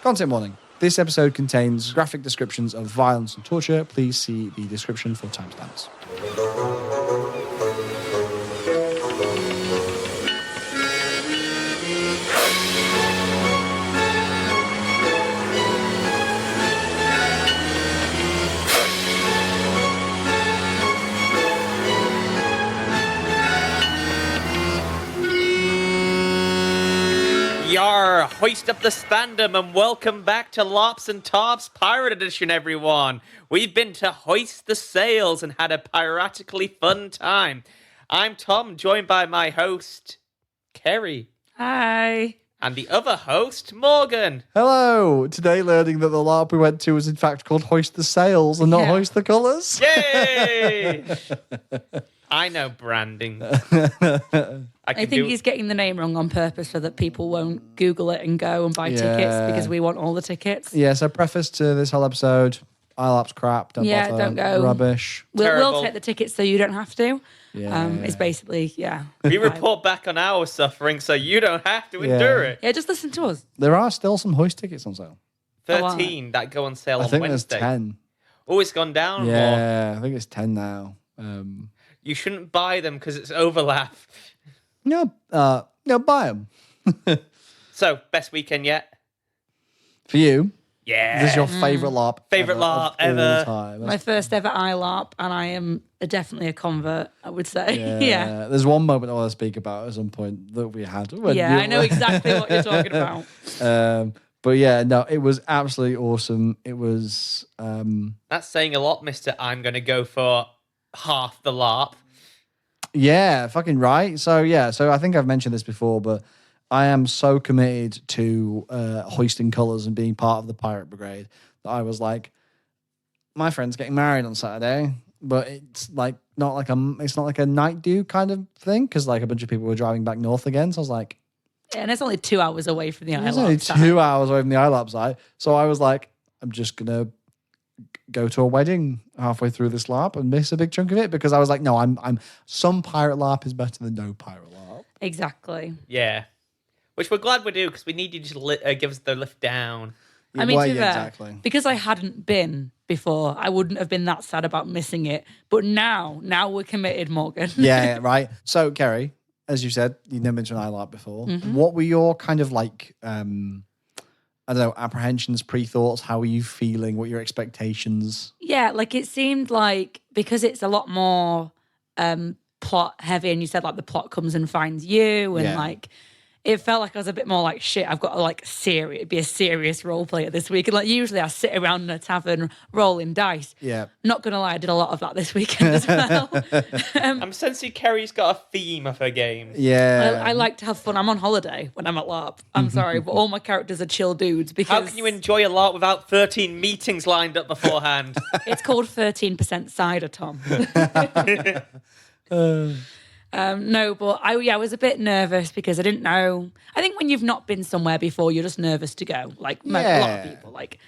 Content warning. This episode contains graphic descriptions of violence and torture. Please see the description for timestamps. Yar, hoist up the spandam and welcome back to Lops and Tops Pirate Edition, everyone. We've been to hoist the sails and had a piratically fun time. I'm Tom, joined by my host, Kerry. Hi. And the other host, Morgan. Hello. Today learning that the LARP we went to was in fact called Hoist the Sails and not Hoist the Colours. Yay! I know branding. I think he's getting the name wrong on purpose so that people won't Google it and go and buy tickets because we want all the tickets. Yeah, so preface to this whole episode, ILAP's crap, don't bother. Don't go. Rubbish. We'll take the tickets so you don't have to. Yeah. It's basically, We report back on our suffering so you don't have to endure it. Yeah, just listen to us. There are still some Hoist tickets on sale. 13 that go on sale I on think Wednesday. there's 10. Oh, it's gone down more. Yeah, I think it's 10 now. You shouldn't buy them because it's overlap. No, buy them. So, best weekend yet? For you, Yeah. this is your favourite LARP Favourite LARP of all ever. time. My first ever ILARP, and I am definitely a convert, I would say. Yeah. There's one moment I want to speak about at some point that we had. I know exactly what you're talking about. But yeah, no, it was absolutely awesome. It was... That's saying a lot, mister. I'm going to go for half the LARP. Yeah, fucking right. So I think I've mentioned this before, but I am so committed to hoisting colours and being part of the Pirate Brigade that I was like, my friend's getting married on Saturday, but it's like it's not like a night do kind of thing because like a bunch of people were driving back north again. So I was like, and it's only 2 hours away from the ILAP. it's only 2 hours away from the ILAP site. So I was like, I'm just gonna go to a wedding halfway through this LARP and miss a big chunk of it because I was like, no, I'm some pirate LARP is better than no pirate LARP. Exactly. Yeah. Which we're glad we do because we need you to give us the lift down. I mean, exactly. Because I hadn't been before, I wouldn't have been that sad about missing it. But now we're committed, Morgan. Yeah, right. So, Kerry, as you said, you've never been to an ILARP before. Mm-hmm. What were your kind of like, I don't know, apprehensions, pre-thoughts? How were you feeling? What were your expectations? Yeah, like it seemed like because it's a lot more plot heavy, and you said like the plot comes and finds you, and like it felt like I was a bit more like shit. I've got to like be a serious role player this week, and like usually I sit around in a tavern rolling dice. Yeah, not gonna lie, I did a lot of that this weekend as well. I'm sensing Kerry's got a theme of her games. Yeah, I like to have fun. I'm on holiday when I'm at LARP. I'm sorry, but all my characters are chill dudes because How can you enjoy a LARP without 13 meetings lined up beforehand? it's called 13% cider, Tom. No, but I was a bit nervous because I didn't know. I think when you've not been somewhere before, you're just nervous to go. Like a lot of people, like.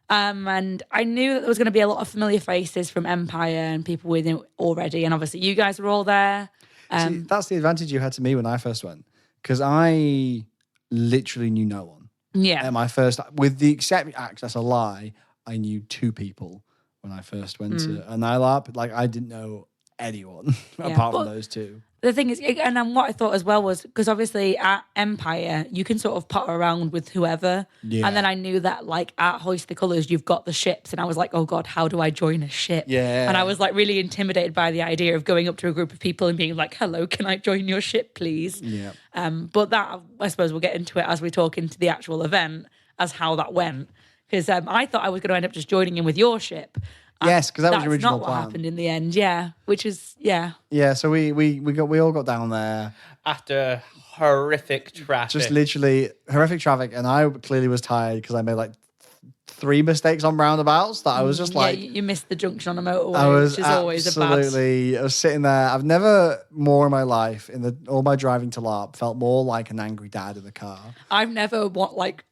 And I knew that there was going to be a lot of familiar faces from Empire and people with it already, and obviously you guys were all there. See, that's the advantage you had to me when I first went because I literally knew no one. Yeah. At my first, with the exception, that's a lie. I knew 2 people when I first went to an ILARP. Like I didn't know anyone apart from those 2. The thing is, and then what I thought as well was, because obviously at Empire, you can sort of potter around with whoever. Yeah. And then I knew that like at Hoist the Colours, you've got the ships. And I was like, oh God, how do I join a ship? Yeah. And I was like really intimidated by the idea of going up to a group of people and being like, hello, can I join your ship, please? Yeah. But that, I suppose we'll get into it as we talk into the actual event, as how that went. Because I thought I was going to end up just joining in with your ship. Yes, because that was the original plan. That's not plan. what happened in the end, yeah. Which is, yeah. Yeah, so we all got down there. After horrific traffic. Just literally horrific traffic. And I clearly was tired because I made like 3 mistakes on roundabouts that I was just like... Yeah, you missed the junction on a motorway, which is always a bad... Absolutely. I was sitting there. I've never more in my life, all my driving to LARP, felt more like an angry dad in the car. I've never,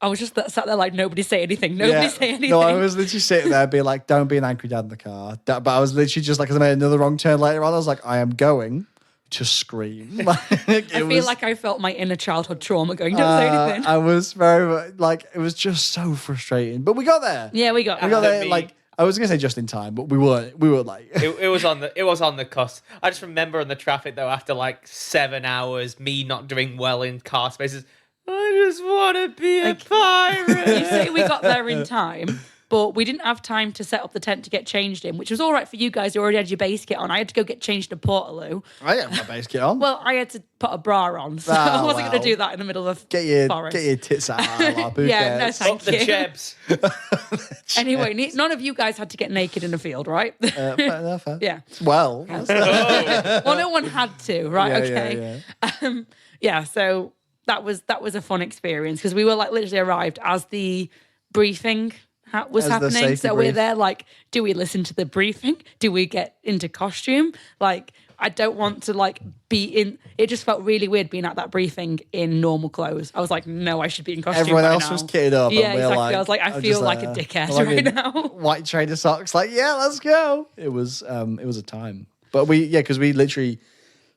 I was just sat there like, nobody say anything, say anything. No, I was literally sitting there being like, don't be an angry dad in the car. But I was literally just like, because I made another wrong turn later on, I was like, I am going to scream. I feel like I felt my inner childhood trauma going, don't say anything. I was very like, it was just so frustrating. But we got there. Yeah, we got there. Like, I was gonna say just in time, but we weren't. We were like, it was on the cusp. I just remember on the traffic though, after like 7 hours, me not doing well in car spaces. I just want to be a pirate. You say we got there in time, but we didn't have time to set up the tent to get changed in, which was all right for you guys who already had your base kit on. I had to go get changed in Portaloo. I didn't have my base kit on. Well, I had to put a bra on, so I wasn't going to do that in the middle of forest. Get your tits out. Who Yeah, no cares? thank Up the you. chebs. Anyway, none of you guys had to get naked in a field, right? Fair enough. Yeah. Well, Well, no one had to, right? Yeah, Okay. yeah. Yeah, so that was a fun experience because we were like literally arrived as the briefing was As the happening. safety So we're brief. there like, do we listen to the briefing? Do we get into costume? Like, I don't want to like be in. It just felt really weird being at that briefing in normal clothes. I was like, no, I should be in costume. everyone right else now. was kitted up. Yeah, and we're exactly. Like, I was like, I I'm feel just like a dickhead right now. White trainer socks. Like, yeah, let's go. It was a time, but because we literally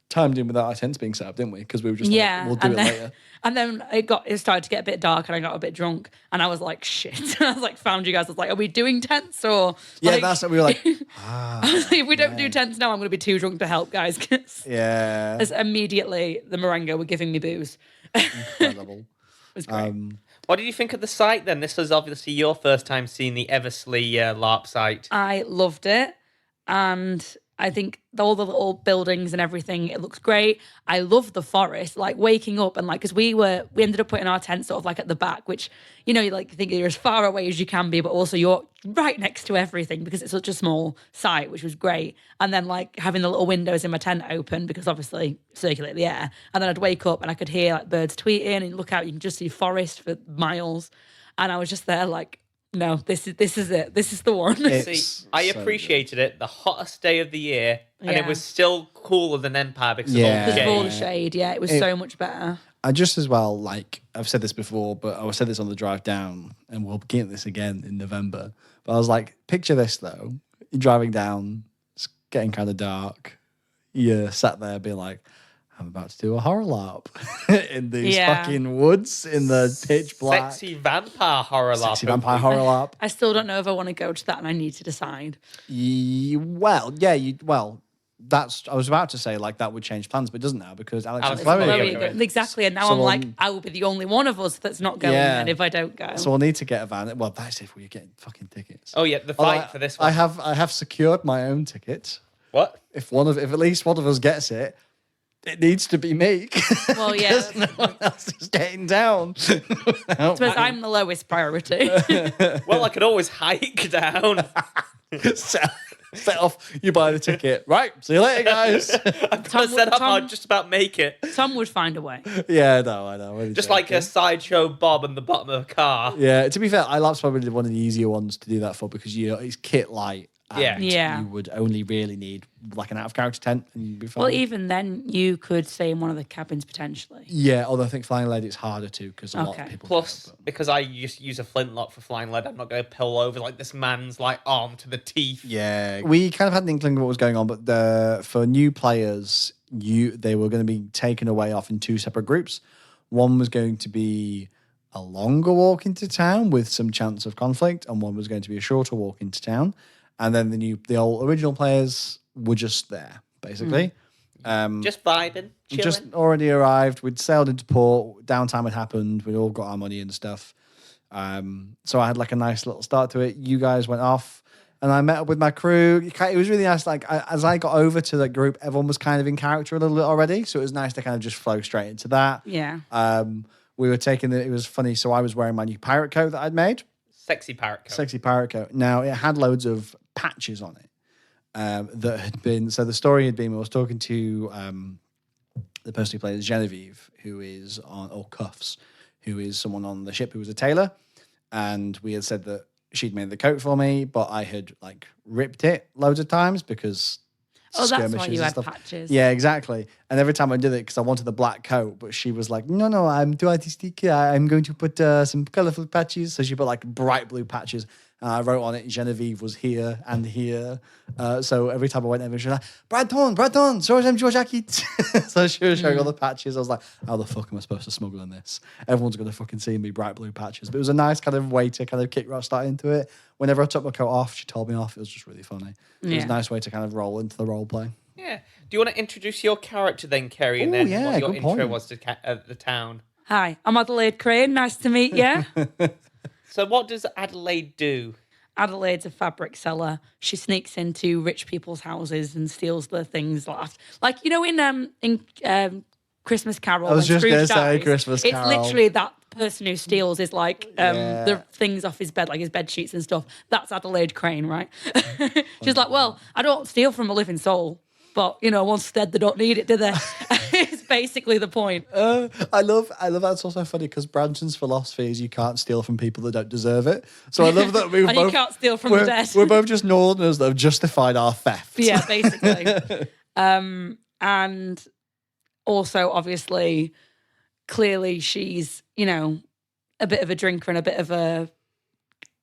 timed in without our tents being set up, didn't we? Because we were just like, we'll do it later. And then it started to get a bit dark and I got a bit drunk and I was like, shit. I was like, found you guys. I was like, are we doing tents or? Yeah, like, that's what we were like. I was like, if we don't do tents now, I'm going to be too drunk to help, guys. 'Cause Yeah, as immediately the Marengo were giving me booze. incredible. It was great. What did you think of the site then? This was obviously your first time seeing the Eversley LARP site. I loved it. And I think all the little buildings and everything, it looks great. I love the forest, like waking up and like, because we ended up putting our tent sort of like at the back, which, you know, you like think you're as far away as you can be, but also you're right next to everything because it's such a small site, which was great. And then like having the little windows in my tent open because obviously circulate the air. And then I'd wake up and I could hear like birds tweeting and look out, you can just see forest for miles. And I was just there like, no, this is it. This is the one. See, I appreciated it. The hottest day of the year, and it Yeah. was still cooler than Empire because Yeah. of Because of all all the the shade. shade, yeah, it was so much better. I just as well, like I've said this before, but I said this on the drive down, and we'll get this again in November. But I was like, picture this though: you're driving down, it's getting kind of dark. You're sat there being like, I'm about to do a horror LARP in these Yeah. fucking woods in the pitch black. Sexy vampire horror LARP. Sexy vampire horror LARP. I still don't know if I want to go to that, and I need to decide. That's. I was about to say like that would change plans, but it doesn't now because Alex Alex and and Chloe. Chloe are are going. going. Exactly, and now So I'm like, on- I will be the only one of us that's not going. Yeah. And if I don't go, So we'll need to get a van. Well, that's if we're getting fucking tickets. Oh yeah, the Although fight for this one. I have secured my own ticket. What? If at least one of us gets it, it needs to be me. well, yeah, Because no one else is getting down. I suppose I'm the lowest priority. Well, I could always hike down. set off. You buy the ticket. Right. See you later, guys. I'm gonna set up. I'll just about make it. Tom would find a way. Yeah, no, I know. Just like a sideshow Bob in the bottom of a car. Yeah. To be fair, iLab's probably one of the easier ones to do that for because it's kit light. Yeah. and Yeah. You would only really need like an out of character tent, and you'd be fine. Well, even then, you could stay in one of the cabins potentially. Yeah, although I think flying lead it's harder to because a lot Okay. of people. Plus, don't, but- because I just use a flintlock for flying lead, I'm not going to pull over like this man's like arm to the teeth. Yeah, we kind of had an inkling of what was going on, but for new players, they were going to be taken away off in two separate groups. One was going to be a longer walk into town with some chance of conflict, and one was going to be a shorter walk into town. And then the old original players were just there, basically. Just vibing, chilling. Just already arrived. We'd sailed into port. Downtime had happened. We'd all got our money and stuff. So I had like a nice little start to it. You guys went off, and I met up with my crew. It was really nice. Like as I got over to the group, everyone was kind of in character a little bit already. So it was nice to kind of just flow straight into that. Yeah. We were taking it was funny. So I was wearing my new pirate coat that I'd made. Sexy parrot coat. Sexy pirate coat. Now it had loads of patches on it that had been. So the story had been. I was talking to the person who plays Genevieve, who is or Cuffs, who is someone on the ship who was a tailor, and we had said that she'd made the coat for me, but I had like ripped it loads of times because. Oh, that's why skirmishes you and had stuff. patches. Yeah, exactly. And every time I did it, because I wanted the black coat, but she was like, no, I'm too artistic. I'm going to put some colorful patches. So she put like bright blue patches. I wrote on it, Genevieve was here and here. So every time I went over, she was like, Bradton, sorry, I'm George Aki. So she was showing all the patches. I was like, how the fuck am I supposed to smuggle in this? Everyone's going to fucking see me bright blue patches. But it was a nice kind of way to kind of kick start into it. Whenever I took my coat off, she told me off. It was just really funny. It was a nice way to kind of roll into the role play. Yeah. Do you want to introduce your character then, Kerry, and then what your intro was to the town? Hi, I'm Adelaide Crane. Nice to meet you. So what does Adelaide do? Adelaide's a fabric seller. She sneaks into rich people's houses and steals the things like in Christmas Carol. I was just going to say Christmas Carol. It's literally that person who steals is like the things off his bed, like his bed sheets and stuff. That's Adelaide Crane, right? She's like, well, I don't steal from a living soul, but once dead, they don't need it, do they? It's basically the point. I love that's also funny because Branson's philosophy is you can't steal from people that don't deserve it. So I love that and you can't steal from the dead. We're both just Northerners that have justified our theft. Yeah, basically. And also, obviously, clearly she's, a bit of a drinker and a bit of a,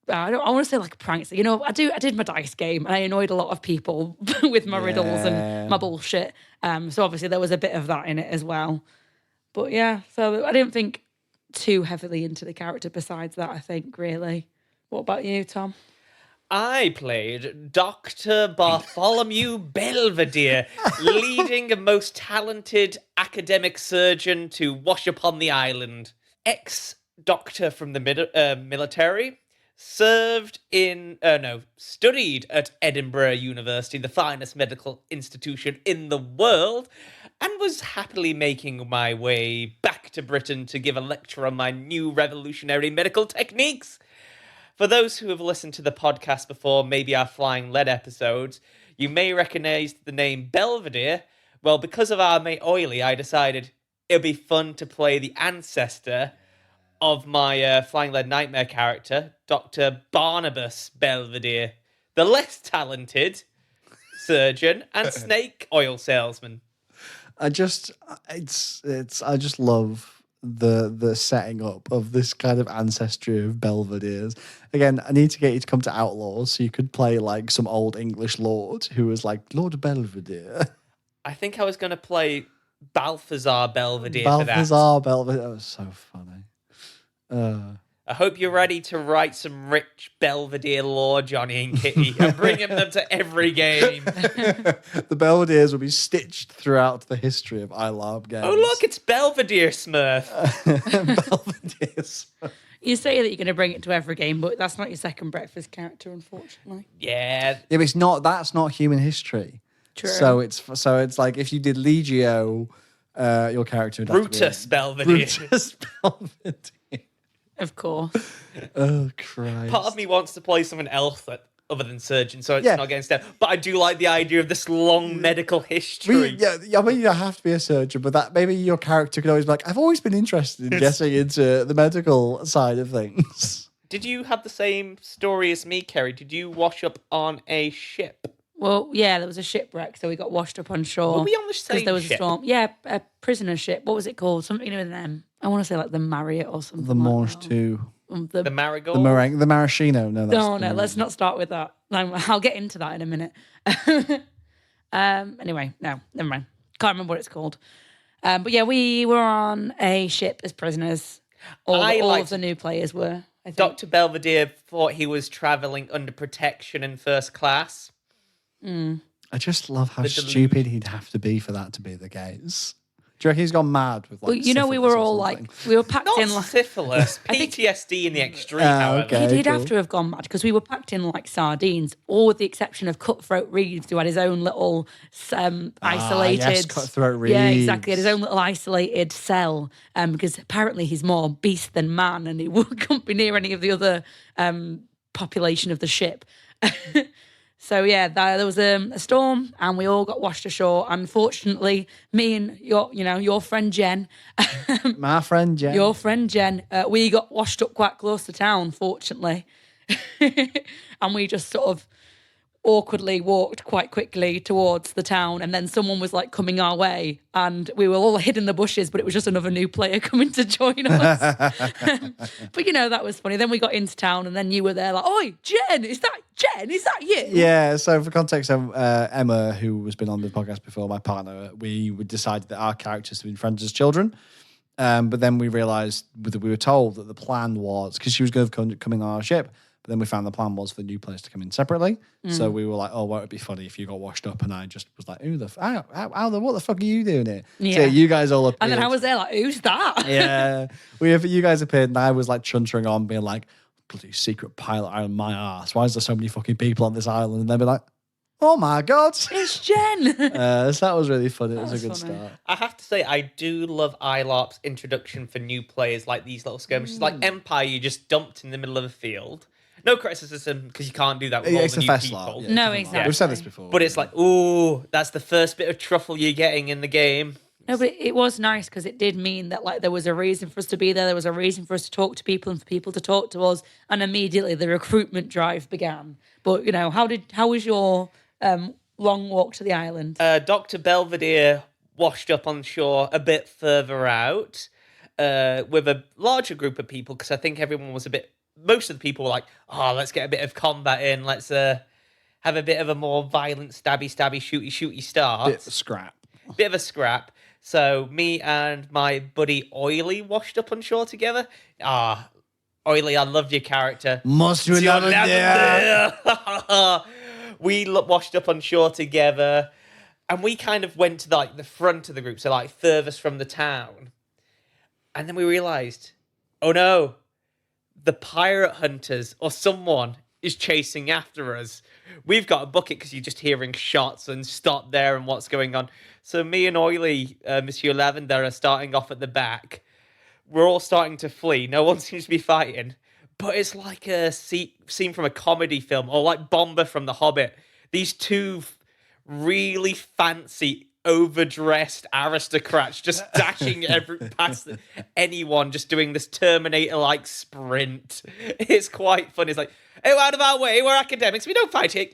I want to say like a prankster. I did my dice game and I annoyed a lot of people with my riddles and my bullshit. So obviously there was a bit of that in it as well. But yeah, so I didn't think too heavily into the character besides that, I think, really. What about you, Tom? I played Dr. Bartholomew Belvedere, leading a most talented academic surgeon to wash upon the island. Ex-doctor from the military, studied at Edinburgh University, the finest medical institution in the world, and was happily making my way back to Britain to give a lecture on my new revolutionary medical techniques. For those who have listened to the podcast before, maybe our Flying Lead episodes, you may recognise the name Belvedere. Well, because of our mate Oily, I decided it would be fun to play the ancestor of my Flying Lead Nightmare character, Dr. Barnabas Belvedere, the less talented surgeon and snake oil salesman. I just love the setting up of this kind of ancestry of Belvederes. Again, I need to get you to come to Outlaws so you could play like some old English lord who was like Lord Belvedere. I think I was going to play Balthazar Belvedere for that. Balthazar Belvedere. That was so funny. I hope you're ready to write some rich Belvedere lore, Johnny and Kitty, and bring them to every game. The Belvederes will be stitched throughout the history of iLab games. Oh, look, it's Belvedere Smurf. Belvedere Smurf. You say that you're going to bring it to every game, but that's not your second breakfast character, unfortunately. Yeah. Yeah, but it's not. That's not human history. True. So it's like if you did Legio, your character would Brutus Belvedere. Brutus Belvedere. Of course. Oh, Christ. Part of me wants to play someone else other than surgeon, so it's not getting step. But I do like the idea of this long medical history. I mean, you don't have to be a surgeon, but that maybe your character could always be like, I've always been interested in getting into the medical side of things. Did you have the same story as me, Kerry? Did you wash up on a ship? Well, yeah, there was a shipwreck, so we got washed up on shore. Were we on the same because there was ship? a storm. Yeah, a prisoner ship. What was it called? Something with them. I want to say like the Marriott or something. The Manche 2. The Marigold? The Maraschino. No, let's not start with that. I'll get into that in a minute. Anyway, no, never mind. Can't remember what it's called. But yeah, we were on a ship as prisoners. All of the new players were, I think. Dr. Belvedere thought he was travelling under protection in first class. I just love how stupid he'd have to be for that to be the case. Do you reckon he's gone mad with like we were all like, we were packed in like... syphilis, PTSD in the extreme, however. Okay, He'd have to have gone mad because we were packed in like sardines, all with the exception of Cutthroat Reeves, who had his own little isolated... yes, Cutthroat Reeves. Yeah, exactly. He had his own little isolated cell because apparently he's more beast than man and he couldn't be near any of the other population of the ship. So yeah, there was a storm, and we all got washed ashore. Unfortunately, me and your friend Jen, my friend Jen, your friend Jen, we got washed up quite close to town. Fortunately, and we just sort of awkwardly walked quite quickly towards the town, and then someone was like coming our way, and we were all hid in the bushes, but it was just another new player coming to join us. But that was funny. Then we got into town, and then you were there like, "Oi, Jen, is that you?" Yeah, so for context, Emma, who has been on the podcast before, my partner, we decided that our characters had been friends as children. But then we realised that we were told that the plan was, because she was going to come in on our ship, but then we found the plan was for the new players to come in separately. So we were like, oh, well, it'd be funny if you got washed up, and I just was like, what the fuck are you doing here? Yeah. So you guys all appeared. And then I was there like, who's that? Yeah. You guys appeared, and I was like chuntering on, being like, bloody secret pilot island, my ass. Why is there so many fucking people on this island? And they'd be like, oh my God. It's Jen. So that was really fun. It was a good start. I have to say, I do love ILARP's introduction for new players, like these little skirmishes. Like Empire, you just dumped in the middle of a field. No criticism, because you can't do that with all It's the a new fest people. lot. No, exactly. We've said this before. But it's like, ooh, that's the first bit of truffle you're getting in the game. No, but it was nice because it did mean that like there was a reason for us to be there. There was a reason for us to talk to people and for people to talk to us. And immediately the recruitment drive began. But how was your long walk to the island? Dr. Belvedere washed up on shore a bit further out with a larger group of people, because I think everyone was most of the people were like, oh, let's get a bit of combat in. Let's have a bit of a more violent stabby, shooty start. Bit of a scrap. Bit of a scrap. So me and my buddy Oily washed up on shore together. Oily, I loved your character. Must you love it there? We washed up on shore together, and we kind of went to the front of the group, so like furthest from the town. And then we realised, oh no, the pirate hunters or someone is chasing after us. We've got a bucket because you're just hearing shots and stop there and what's going on. So me and Oily, Monsieur Lavender, are starting off at the back. We're all starting to flee. No one seems to be fighting. But it's like a scene from a comedy film, or like Bomber from The Hobbit. These two really fancy, overdressed aristocrats just dashing past anyone, just doing this Terminator-like sprint. It's quite fun. It's like, oh, out of our way, we're academics. We don't fight here.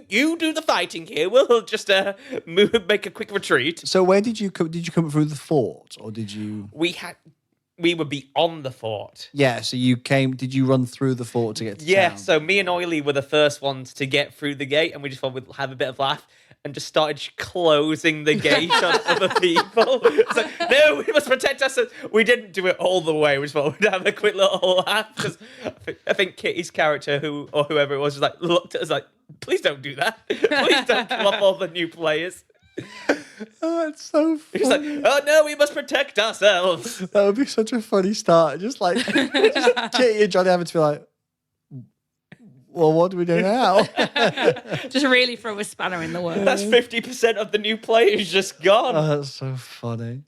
You do the fighting here. We'll just make a quick retreat. So where did you come? Did you come through the fort, or did you? We would be on the fort. Yeah, so you came. Did you run through the fort to get to town? So me and Oily were the first ones to get through the gate, and we just thought we'd have a bit of laugh and just started closing the gate on other people. It's like, no, we must protect ourselves. We didn't do it all the way. We just thought we'd have a quick little laugh, because I think Kitty's character, whoever it was like looked at us like, please don't do that. Please don't kill off all the new players. Oh, it's so funny. He's like, oh no, we must protect ourselves. That would be such a funny start. Just like Kitty and Johnny having to be like, well, what do we do now? Just really throw a spanner in the works. That's 50% of the new players just gone. Oh, that's so funny.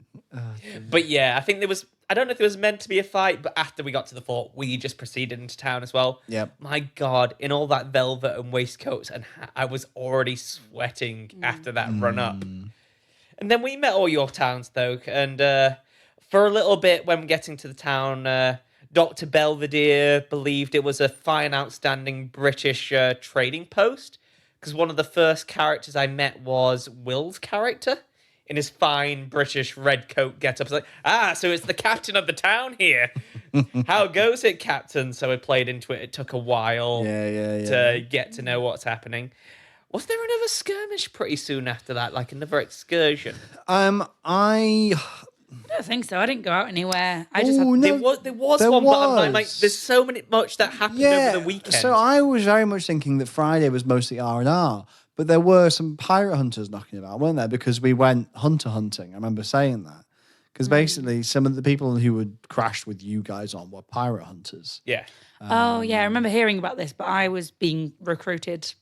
But yeah, I don't know if it was meant to be a fight, but after we got to the fort, we just proceeded into town as well. Yep. My God, in all that velvet and waistcoats, and I was already sweating after that run up. And then we met all your townsfolk, and for a little bit when getting to the town, Dr. Belvedere believed it was a fine, outstanding British trading post, because one of the first characters I met was Will's character in his fine British red coat get-up. It's like, so it's the captain of the town here. How goes it, Captain? So I played into it. It took a while to get to know what's happening. Was there another skirmish pretty soon after that, like another excursion? I don't think so. I didn't go out anywhere. I just had... There was one, but I'm like, there's so much that happened over the weekend. So I was very much thinking that Friday was mostly R&R, but there were some pirate hunters knocking about, weren't there? Because we went hunter hunting. I remember saying that. Because basically, some of the people who had crashed with you guys on were pirate hunters. Yeah. I remember hearing about this, but I was being recruited.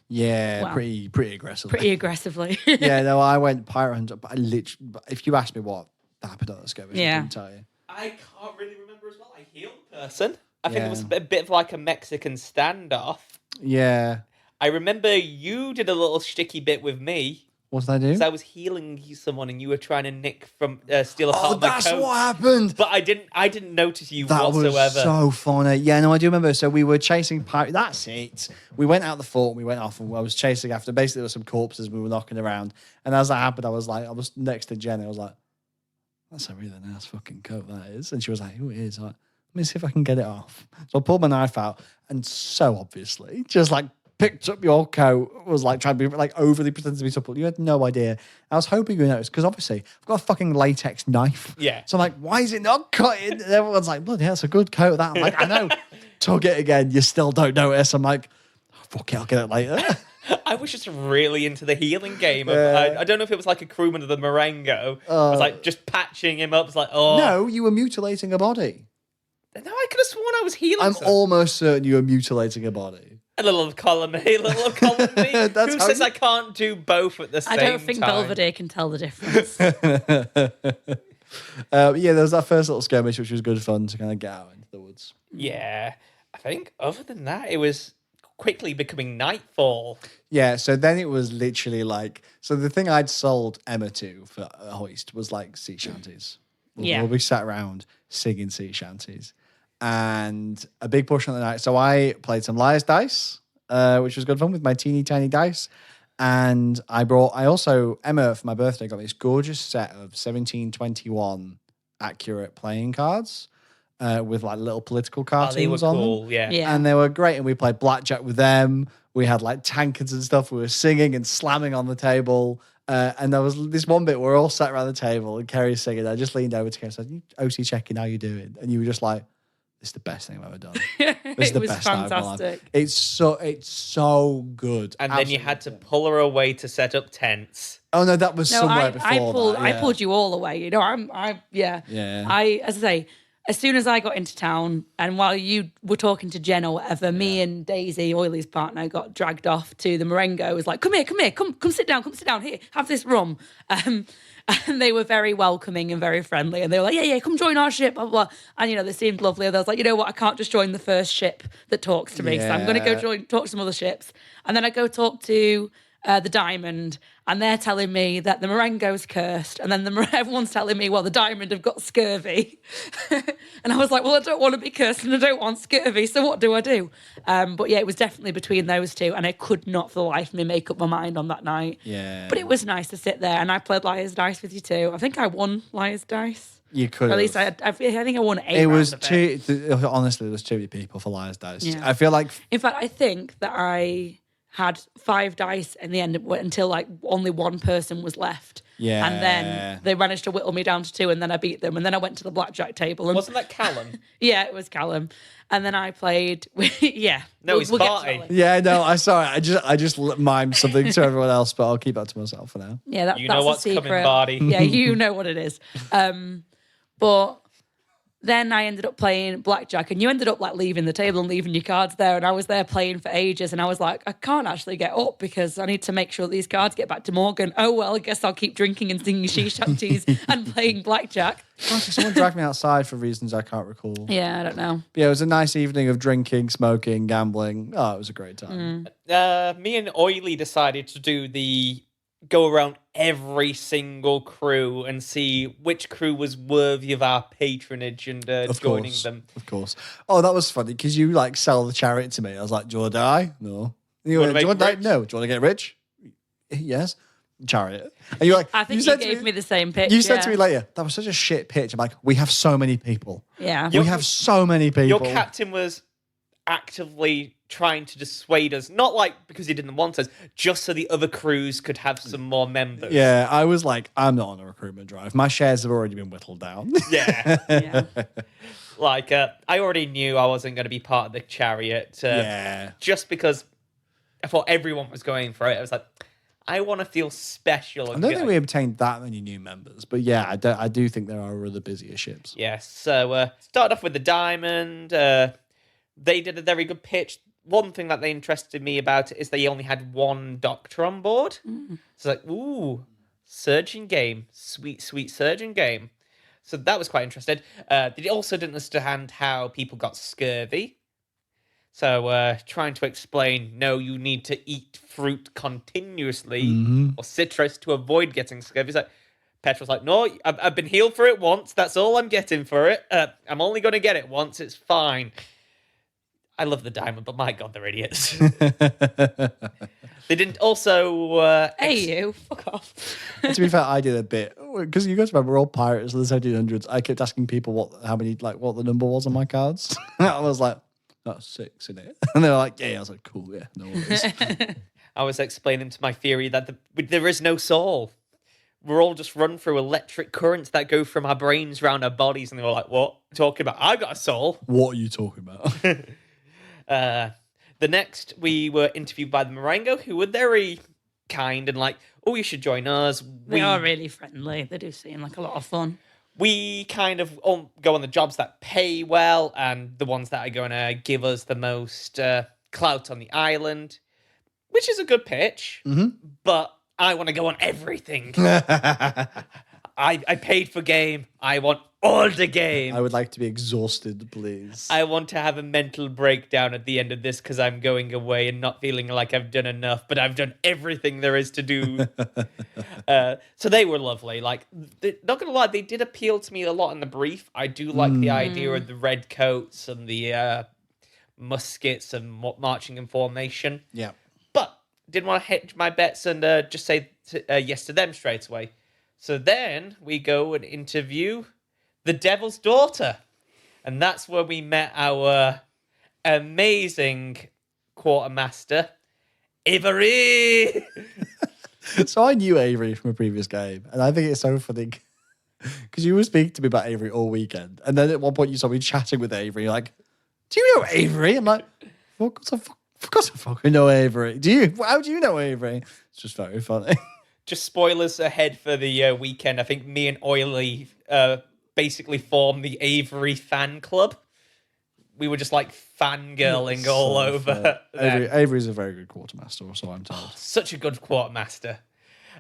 Yeah, Wow. pretty aggressively. Pretty aggressively. Yeah, no, I went pirate hunter, but if you ask me what happened on the skirmish, I couldn't tell you. I can't really remember as well. I healed a person. I think it was a bit of like a Mexican standoff. Yeah. I remember you did a little sticky bit with me. What did I do? So I was healing someone, and you were trying to steal a part Oh, of my that's coat. what happened. But I didn't notice you That whatsoever. was so funny. Yeah, no, I do remember. So we were chasing pirates. That's it. We went out the fort and we went off, and I was chasing after. Basically, there were some corpses we were knocking around. And as that happened, I was next to Jen. I was like, "That's a really nice fucking coat, that is." And she was like, "Who it is?" I'm like, "Let me see if I can get it off." So I pulled my knife out, and so obviously, just like picked up your coat, was like trying to be like overly pretending to be supple. You had no idea. I was hoping you noticed because obviously I've got a fucking latex knife. Yeah. So I'm like, why is it not cutting? And everyone's like, bloody hell, it's a good coat. That I'm like, I know. Tug it again. You still don't notice. I'm like, oh, fuck it, I'll get it later. I was just really into the healing game. Yeah. I don't know if it was like a crewman of the Marengo. I was like just patching him up. It's like, oh No, you were mutilating a body. no, I could have sworn I was healing. I'm someone. almost certain you were mutilating a body. A little column A, a little column B. That's Who how says you- I can't do both at the same I time? don't think Belvedere can tell the difference. Yeah, there was that first little skirmish, which was good fun to kind of get out into the woods. Yeah, I think other than that, it was quickly becoming nightfall. Yeah, so then it was literally like, so the thing I'd sold Emma to for Hoist was like sea shanties. Yeah. We sat around singing sea shanties. And a big portion of the night, so I played some Liar's Dice, which was good fun with my teeny tiny dice. And Emma, for my birthday, got this gorgeous set of 1721 accurate playing cards with like little political cartoons They were on them. cool, yeah. Yeah. And they were great. And we played blackjack with them. We had like tankards and stuff. We were singing and slamming on the table. And there was this one bit where we're all sat around the table and Kerry's singing. I just leaned over to Kerry and said, OC checking, how you doing? And you were just like, this is the best thing I've ever done. This is It the was best night of my life. fantastic. It's so good. And then you Absolutely had to good. pull her away to set up tents. Oh no, that was No, somewhere before that. I yeah. pulled you all away. You know, yeah. Yeah. As I say, as soon as I got into town, and while you were talking to Jen or whatever, me and Daisy, Oiley's partner, got dragged off to the Marengo. It was like, come here, come sit down here, have this rum. And they were very welcoming and very friendly. And they were like, yeah, come join our ship, blah, blah, blah. And, you know, they seemed lovely. And I was like, you know what, I can't just join the first ship that talks to me. So I'm going to go talk to some other ships. And then I go talk to the Diamond, and they're telling me that the Marengo's cursed, and then everyone's telling me, well, the Diamond have got scurvy. And I was like, well, I don't want to be cursed and I don't want scurvy, so what do I do? But yeah, it was definitely between those two, and I could not for the life of me make up my mind on that night. Yeah. But it was nice to sit there, and I played Liar's Dice with you too. I think I won Liar's Dice. You could. Or at least I think I won 8 It was rounds of it. honestly, there was too many people for Liar's Dice. Yeah. I feel like In fact, I think that I had 5 dice in the end until like only one person was left. Yeah. And then they managed to whittle me down to 2, and then I beat them. And then I went to the blackjack table. And Wasn't that Callum? yeah, it was Callum. And then I played. Yeah. No, he's get to Barty. that later. yeah, no, I sorry. I just mimed something to everyone else, but I'll keep that to myself for now. Yeah, that's You know what's a secret. coming, Barty. Yeah, you know what it is. But then I ended up playing blackjack, and you ended up like leaving the table and leaving your cards there, and I was there playing for ages, and I was like, I can't actually get up because I need to make sure these cards get back to Morgan. Oh well, I guess I'll keep drinking and singing she shanties and playing blackjack. Actually, someone dragged me outside for reasons I can't recall. Yeah, I don't know. But yeah, it was a nice evening of drinking, smoking, gambling. Oh, it was a great time. Me and Oily decided to go around every single crew and see which crew was worthy of our patronage and joining them. Of course. Oh, that was funny because you like sell the chariot to me. I was like, do you want to die? No. Do you wanna want to make die? rich? No. Do you want to get rich? Yes. Chariot. And you're like, I think you said to gave me the same pitch. You said yeah. to me later, that was such a shit pitch. I'm like, we have so many people. Yeah. We have so many people. Your captain was actively trying to dissuade us, not like because he didn't want us, just so the other crews could have some more members. Yeah, I was like, I'm not on a recruitment drive. My shares have already been whittled down. Yeah. Yeah. Like, I already knew I wasn't going to be part of the chariot. Yeah. Just because I thought everyone was going for it. I was like, I want to feel special. I don't think we obtained that many new members, but yeah, I do think there are other busier ships. Yes. So, started off with the Diamond. They did a very good pitch. One thing that they interested me about is they only had one doctor on board. So like, ooh, surgeon game. Sweet, sweet surgeon game. So that was quite interesting. They also didn't understand how people got scurvy. So trying to explain, no, you need to eat fruit continuously or citrus to avoid getting scurvy. He's like, Petrol's like, no, I've been healed for it once. That's all I'm getting for it. I'm only going to get it once. It's fine. I love the diamond, but my God, they're idiots. They didn't also... Hey, you. Fuck off. To be fair, I did a bit because you guys remember we're all pirates of the 1700s. I kept asking people what the number was on my cards. I was like, that's 6, isn't it? And they were like, yeah. I was like, cool, yeah, no worries. I was explaining to my theory that there is no soul. We're all just run through electric currents that go from our brains around our bodies. And they were like, what? Talking about, I got a soul. What are you talking about? The next, we were interviewed by the Marengo, who were very kind and like, oh, you should join us. They are really friendly. They do seem like a lot of fun. We kind of go on the jobs that pay well and the ones that are going to give us the most clout on the island, which is a good pitch, but I want to go on everything. I paid for game. I want all the game. I would like to be exhausted, please. I want to have a mental breakdown at the end of this because I'm going away and not feeling like I've done enough, but I've done everything there is to do. So they were lovely. Like, not going to lie, they did appeal to me a lot in the brief. I do like the idea of the red coats and the muskets and marching in formation. Yeah. But didn't want to hedge my bets and just say yes to them straight away. So then we go and interview the Devil's Daughter. And that's where we met our amazing quartermaster, Avery. So I knew Avery from a previous game. And I think it's so funny because you were speaking to me about Avery all weekend. And then at one point you saw me chatting with Avery. You're like, do you know Avery? I'm like, of course I fucking know Avery. Do you? How do you know Avery? It's just very funny. Just spoilers ahead for the weekend. I think me and Oily basically formed the Avery fan club. We were just like fangirling all over. Avery's a very good quartermaster, so I'm told. Such a good quartermaster.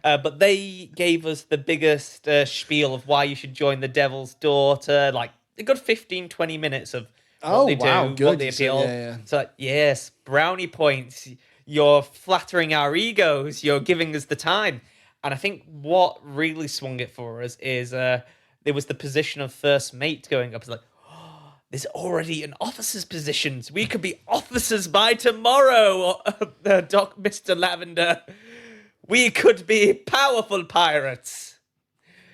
But they gave us the biggest spiel of why you should join the Devil's Daughter. Like a good 15, 20 minutes of what they do, good. what they appeal. Yeah. So yes, brownie points. You're flattering our egos. You're giving us the time. And I think what really swung it for us is there was the position of first mate going up. It's like, oh, there's already an officer's position. We could be officers by tomorrow, Mr. Lavender. We could be powerful pirates.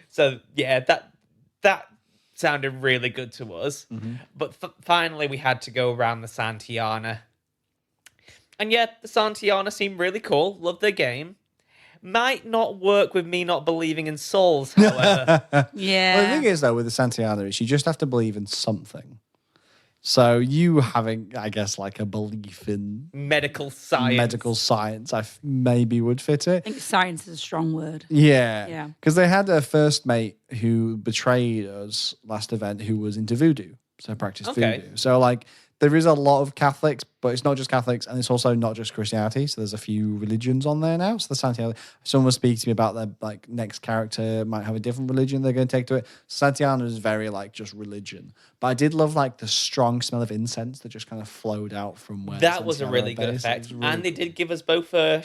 So, yeah, that sounded really good to us. Mm-hmm. But finally, we had to go around the Santiana. And yeah, the Santiana seemed really cool. Loved their game. Might not work with me not believing in souls, however. Yeah. Well, the thing is, though, with the Santiana is you just have to believe in something. So you having, I guess, like a belief in medical science, I maybe would fit it. I think science is a strong word. Yeah. Because they had a first mate who betrayed us last event who was into voodoo. So practiced voodoo. So, like, there is a lot of Catholics, but it's not just Catholics, and it's also not just Christianity. So there's a few religions on there now. So the Santiana, someone was speaking to me about their like next character might have a different religion they're going to take to it. Santiana is very like just religion, but I did love like the strong smell of incense that just kind of flowed out from where that was a really good effect, really and they did give us both a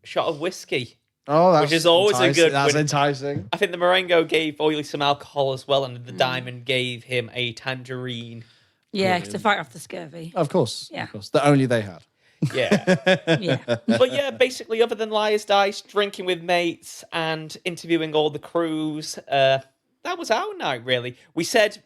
shot of whiskey. Oh, that's which is always enticing. a good. That's enticing. I think the Marengo gave Oily some alcohol as well, and the Diamond gave him a tangerine. Yeah, to fight off the scurvy. Of course. Yeah. Of course. That only they had. Yeah. Yeah. But yeah, basically, other than Liar's Dice, drinking with mates, and interviewing all the crews, that was our night, really. We said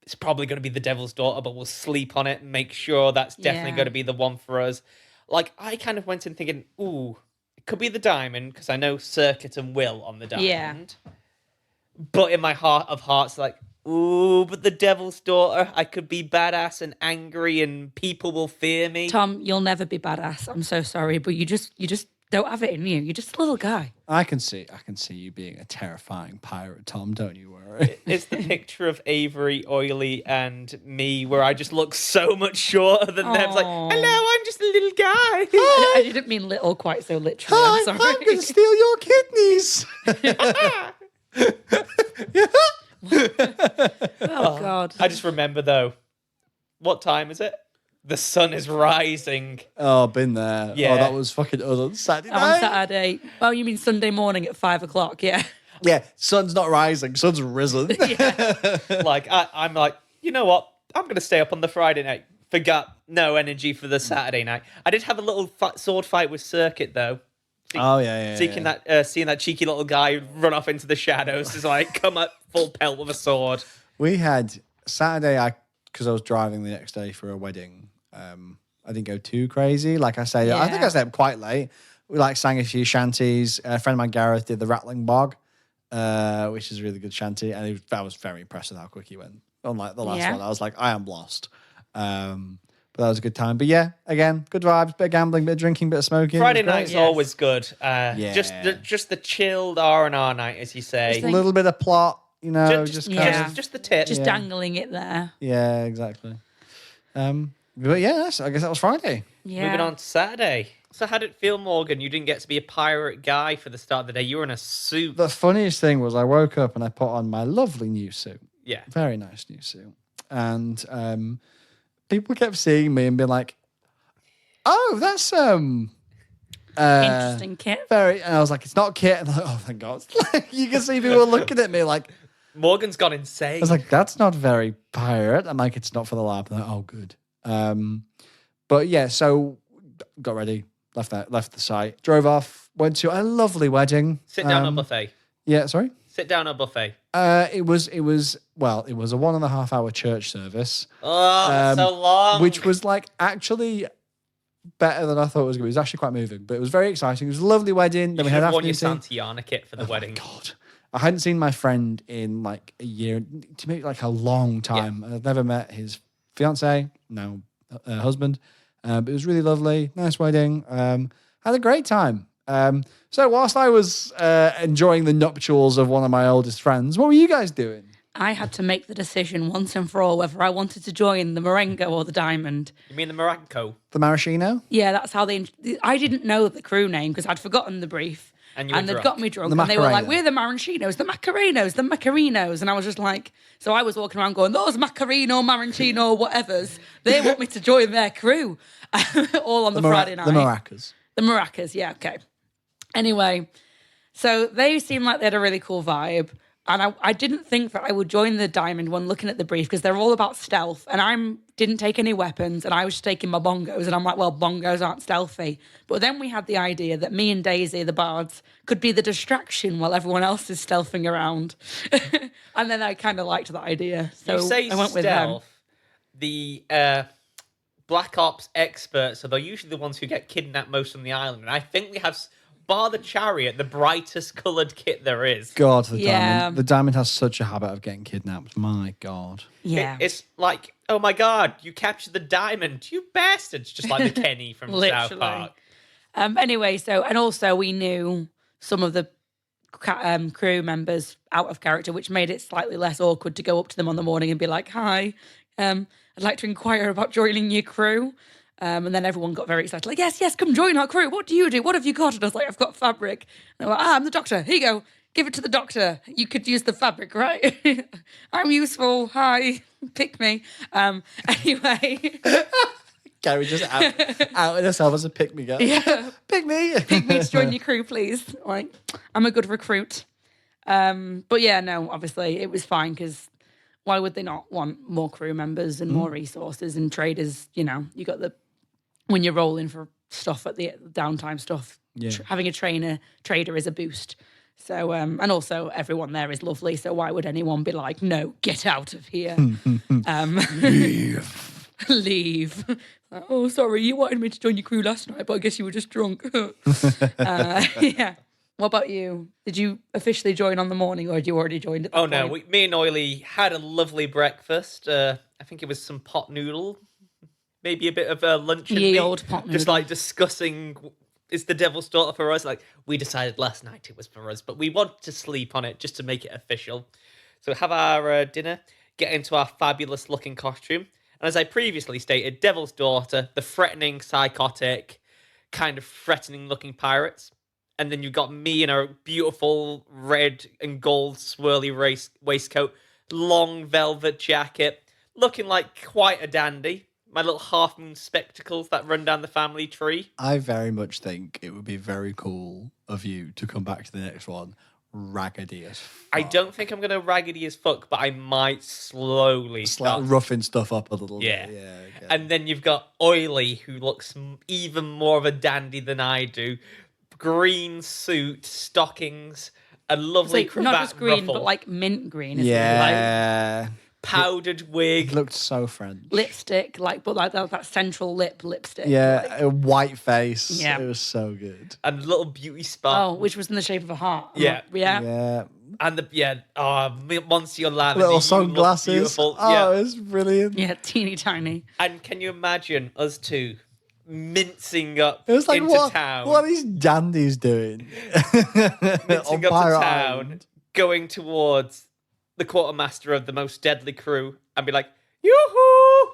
it's probably going to be the Devil's Daughter, but we'll sleep on it and make sure that's definitely going to be the one for us. Like, I kind of went in thinking, ooh, it could be the Diamond, because I know Circuit and Will on the Diamond. Yeah. But in my heart of hearts, like, ooh, but the Devil's Daughter, I could be badass and angry and people will fear me. Tom, you'll never be badass. I'm so sorry, but you just don't have it in you. You're just a little guy. I can see you being a terrifying pirate, Tom, don't you worry. It's the picture of Avery, Oily, and me where I just look so much shorter than them. It's like, hello, I'm just a little guy. I didn't mean little quite so literally. I'm sorry. I'm going to steal your kidneys. Oh, God. I just remember, though, what time is it? The sun is rising. Oh, been there. Yeah. Oh, that was fucking us on Saturday On night. Saturday. Oh, you mean Sunday morning at 5 o'clock? Yeah. Yeah, sun's not rising, sun's risen. Like, I'm like, you know what? I'm going to stay up on the Friday night. Forgot no energy for the Saturday night. I did have a little sword fight with Circuit, though. Oh, yeah. Seeing that cheeky little guy run off into the shadows is like, come up full pelt with a sword. We had Saturday, because I was driving the next day for a wedding. I didn't go too crazy. Like I say, I think I stayed up quite late. We sang a few shanties. A friend of mine, Gareth, did the Rattling Bog, which is a really good shanty. And I was very impressed with how quick he went. Unlike the last one, I was like, I am lost. But that was a good time. But yeah, again, good vibes, bit of gambling, bit of drinking, bit of smoking. Friday night's always good. Yeah. Just the chilled R&R night, as you say. A little bit of plot, Just the tip. Just dangling it there. Yeah, exactly. But yeah, I guess that was Friday. Yeah. Moving on to Saturday. So how did it feel, Morgan? You didn't get to be a pirate guy for the start of the day. You were in a suit. The funniest thing was I woke up and I put on my lovely new suit. Yeah. Very nice new suit. And people kept seeing me and being like, oh, that's Interesting kit. very, and I was like, it's not Kit. And I'm like, oh, thank God. You can see people looking at me like, Morgan's gone insane. I was like, that's not very pirate. I'm like, it's not for the lab. Like, oh, good. But yeah, so got ready, left the site, drove off, went to a lovely wedding. Sit down at a buffet. Yeah, sorry? Sit down at a buffet. It was a 1.5 hour church service. Oh, so long. Which was like actually better than I thought it was going to be. It was actually quite moving, but it was very exciting. It was a lovely wedding. You Then we should had have worn your afternoon tea. Santillana kit for the wedding. God. I hadn't seen my friend in like a year, to me like a long time. I've never met his fiance, now husband. But it was really lovely, nice wedding. Had a great time. So whilst I was enjoying the nuptials of one of my oldest friends, what were you guys doing? I had to make the decision once and for all whether I wanted to join the Marengo or the Diamond. You mean the Morocco? The maraschino? Yeah, that's how I didn't know the crew name because I'd forgotten the brief. And you were they'd drunk. got me drunk. The And they were like, Macarena. we're the Marancinos, the Macarinos, the Macarinos. And I was just like, so I was walking around going, those Macarino, Marancino, whatevers. They want me to join their crew. All on the Friday night. The maracas. The maracas, yeah, okay. Anyway, so they seemed like they had a really cool vibe. And I didn't think that I would join the Diamond one looking at the brief because they're all about stealth. And I didn't take any weapons and I was just taking my bongos. And I'm like, well, bongos aren't stealthy. But then we had the idea that me and Daisy, the bards, could be the distraction while everyone else is stealthing around. And then I kind of liked that idea. So You say I went with them. stealth. The Black Ops experts are usually the ones who get kidnapped most on the island. And I think they have, bar the chariot, the brightest coloured kit there is. God, the Yeah. diamond. The diamond has such a habit of getting kidnapped. My God. Yeah. It's like, oh my God, you captured the diamond, you bastards. Just like the Kenny from South Literally. Park. Anyway, and also we knew some of the crew members out of character, which made it slightly less awkward to go up to them on the morning and be like, hi, I'd like to inquire about joining your crew. And then everyone got very excited, like, yes, come join our crew. What do you do? What have you got? And I was like, I've got fabric. And they were like, I'm the doctor. Here you go. Give it to the doctor. You could use the fabric, right? I'm useful. Hi. Pick me. Anyway. Gary just outed herself as a pick-me girl. Yeah. Pick me. Pick me to join your crew, please. Like, I'm a good recruit. But yeah, no, obviously it was fine because why would they not want more crew members and more resources and traders? You know, you got when you're rolling for stuff at the downtime stuff, having a trader is a boost. So, and also everyone there is lovely. So why would anyone be like, no, get out of here? Leave. Oh, sorry, you wanted me to join your crew last night, but I guess you were just drunk. Yeah. What about you? Did you officially join on the morning or had you already joined at that No, point? me and Oily had a lovely breakfast. I think it was some pot noodle, maybe a bit of lunch. Ye old pot Just noodle. like discussing, is the devil's daughter for us? Like, we decided last night it was for us, but we wanted to sleep on it just to make it official. So have our dinner, get into our fabulous looking costume. And as I previously stated, devil's daughter, the threatening, psychotic, kind of threatening looking pirates. And then you've got me in a beautiful red and gold swirly waistcoat, long velvet jacket, looking like quite a dandy. my little half moon spectacles that run down the family tree. I very much think it would be very cool of you to come back to the next one raggedy as fuck. I don't think I'm gonna raggedy as fuck, but I might slowly It's start. like roughing stuff up a little Yeah. bit. Yeah. Okay. And then you've got Oily, who looks even more of a dandy than I do. Green suit, stockings, a lovely It's like, cravat not just green, ruffle, but like mint green. Isn't It? yeah. powdered It wig. looked so French. Like lipstick, like but like that central lipstick. Yeah, like- a white face. Yeah. It was so good. And little beauty spot. oh, which was in the shape of a heart. Yeah. yeah. Yeah. And Monsieur Lavender. Little you look sunglasses. Beautiful. Oh, Yeah. it was brilliant. Yeah, teeny tiny. And can you imagine us two mincing up It was like, into what, town? what are these dandies doing? Mincing up to Pirate town, Island? going towards the quartermaster of the most deadly crew and be like, yoo-hoo!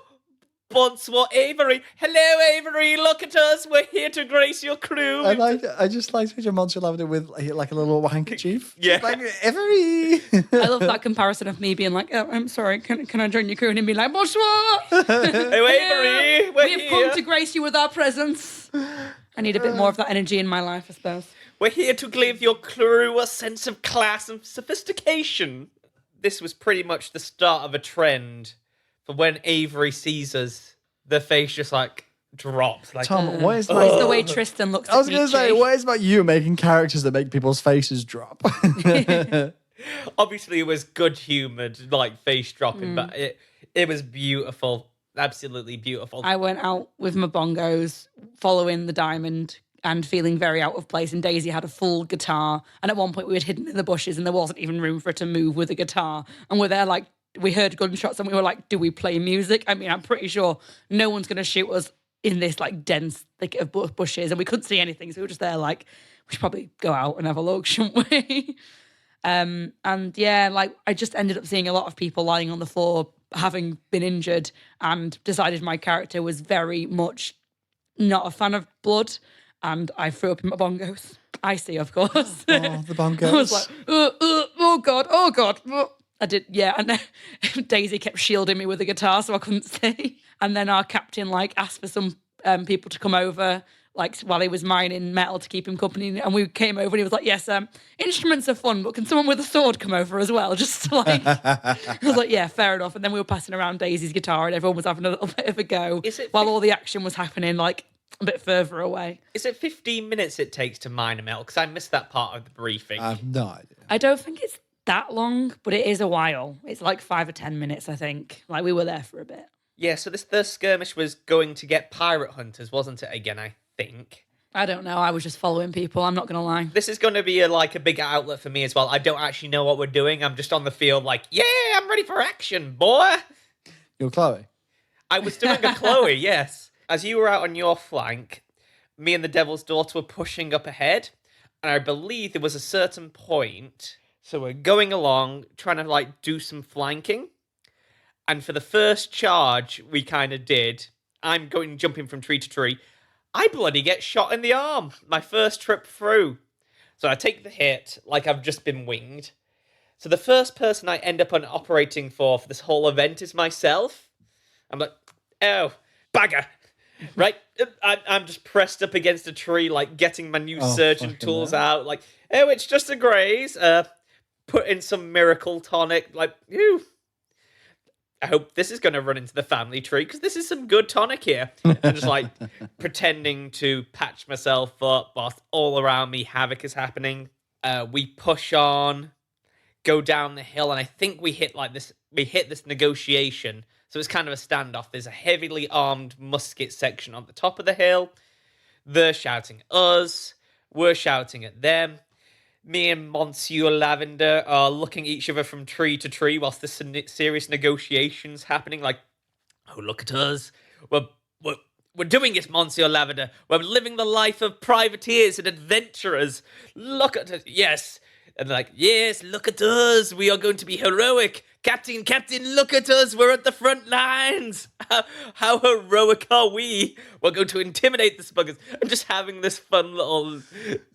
Bonsoir, Avery. Hello, Avery. Look at us. We're here to grace your crew. And I just like to picture Monsieur Lavender with like a little handkerchief. Yeah. Like, every... I love that comparison of me being like, oh, I'm sorry, can I join your crew? And him being like, bonsoir! Hey, Avery. We're We have here. come to grace you with our presence. I need a bit more of that energy in my life, I suppose. We're here to give your crew a sense of class and sophistication. This was pretty much the start of a trend for when Avery sees us, the face just like drops. Like, Tom, what is It's like... the way Tristan looks I was at going to say, Nietzsche. what is about you making characters that make people's faces drop? obviously it was good humoured, like face dropping, but it was beautiful. Absolutely beautiful. I went out with my bongos, following the diamond and feeling very out of place. And Daisy had a full guitar. And at one point we had hidden in the bushes and there wasn't even room for her to move with a guitar. And we're there like, we heard gunshots and we were like, do we play music? I mean, I'm pretty sure no one's going to shoot us in this like dense thicket of bushes. And we couldn't see anything. So we were just there like, we should probably go out and have a look, shouldn't we? And yeah, like I just ended up seeing a lot of people lying on the floor having been injured and decided my character was very much not a fan of blood. And I threw up in my bongos. Icy, of course. Oh, the bongos. I was like, oh God, oh God. I did, yeah. And then Daisy kept shielding me with the guitar so I couldn't see. And then our captain like asked for some people to come over like while he was mining metal to keep him company. And we came over and he was like, yes, instruments are fun, but can someone with a sword come over as well? Just to, like, I was like, yeah, fair enough. And then we were passing around Daisy's guitar and everyone was having a little bit of a go while all the action was happening like a bit further away. Is it 15 minutes it takes to mine a metal? Because I missed that part of the briefing. I have no idea. I don't think it's that long, but it is a while. It's like 5 or 10 minutes, I think. Like we were there for a bit. Yeah, so this first skirmish was going to get pirate hunters, wasn't it? Again, I think. I don't know. I was just following people. I'm not going to lie. This is going to be a big outlet for me as well. I don't actually know what we're doing. I'm just on the field like, yeah, I'm ready for action, boy. You're Chloe. I was doing a Chloe, yes. As you were out on your flank, me and the Devil's Daughter were pushing up ahead. And I believe there was a certain point. So we're going along, trying to like do some flanking. And for the first charge we kind of did, I'm going jumping from tree to tree. I bloody get shot in the arm. My first trip through. So I take the hit like I've just been winged. So the first person I end up on operating for this whole event is myself. I'm like, oh, bagger. Right? I'm just pressed up against a tree, like getting my new surgeon fucking tools hell. out. Like, oh, it's just a graze. Put in some miracle tonic. Like, ew. I hope this is going to run into the family tree because this is some good tonic here. And just like pretending to patch myself up whilst all around me havoc is happening. We push on, go down the hill, and I think we hit this negotiation. So it's kind of a standoff. There's a heavily armed musket section on the top of the hill. They're shouting at us. We're shouting at them. Me and Monsieur Lavender are looking at each other from tree to tree whilst this serious negotiations happening. Like, oh, look at us. We're doing it, Monsieur Lavender. We're living the life of privateers and adventurers. Look at us. Yes. And they're like, yes, look at us. We are going to be heroic. Captain, look at us. We're at the front lines. How heroic are we? We're going to intimidate the smuggers. And just having this fun little...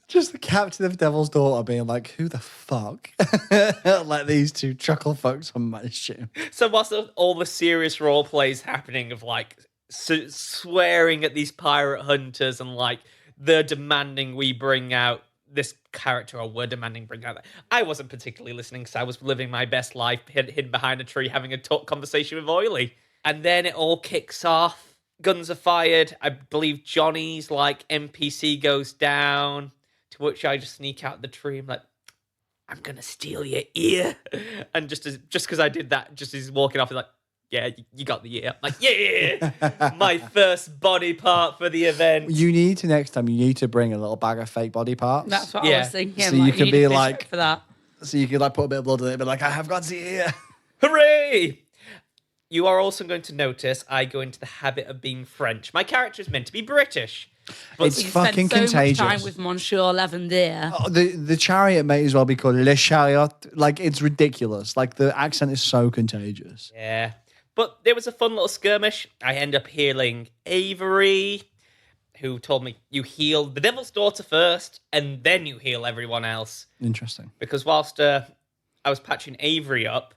Just the captain of Devil's Daughter being like, who the fuck let these two chuckle fucks on my ship? So whilst all the serious role plays happening of like swearing at these pirate hunters and like they're demanding we bring out this character, or we're demanding bring out that. I wasn't particularly listening because I was living my best life hidden behind a tree having a conversation with Oily. And then it all kicks off. Guns are fired. I believe Johnny's like NPC goes down, to which I just sneak out the tree. I'm like, I'm gonna steal your ear. And just because I did that, just as he's walking off, he's like, yeah, you got the ear. I'm like, yeah, my first body part for the event. You need to, next time, you need to bring a little bag of fake body parts. That's what I was thinking. So you could be like, for that. So you could like put a bit of blood in it and be like, I have got the ear. Hooray! You are also going to notice I go into the habit of being French. My character is meant to be British. But It's fucking spent so contagious. much time with Monsieur Lavender. Oh, the chariot may as well be called Le Chariot. Like, it's ridiculous. Like, the accent is so contagious. yeah. But there was a fun little skirmish. I end up healing Avery, who told me you heal the Devil's Daughter first, and then you heal everyone else. Interesting. Because whilst I was patching Avery up,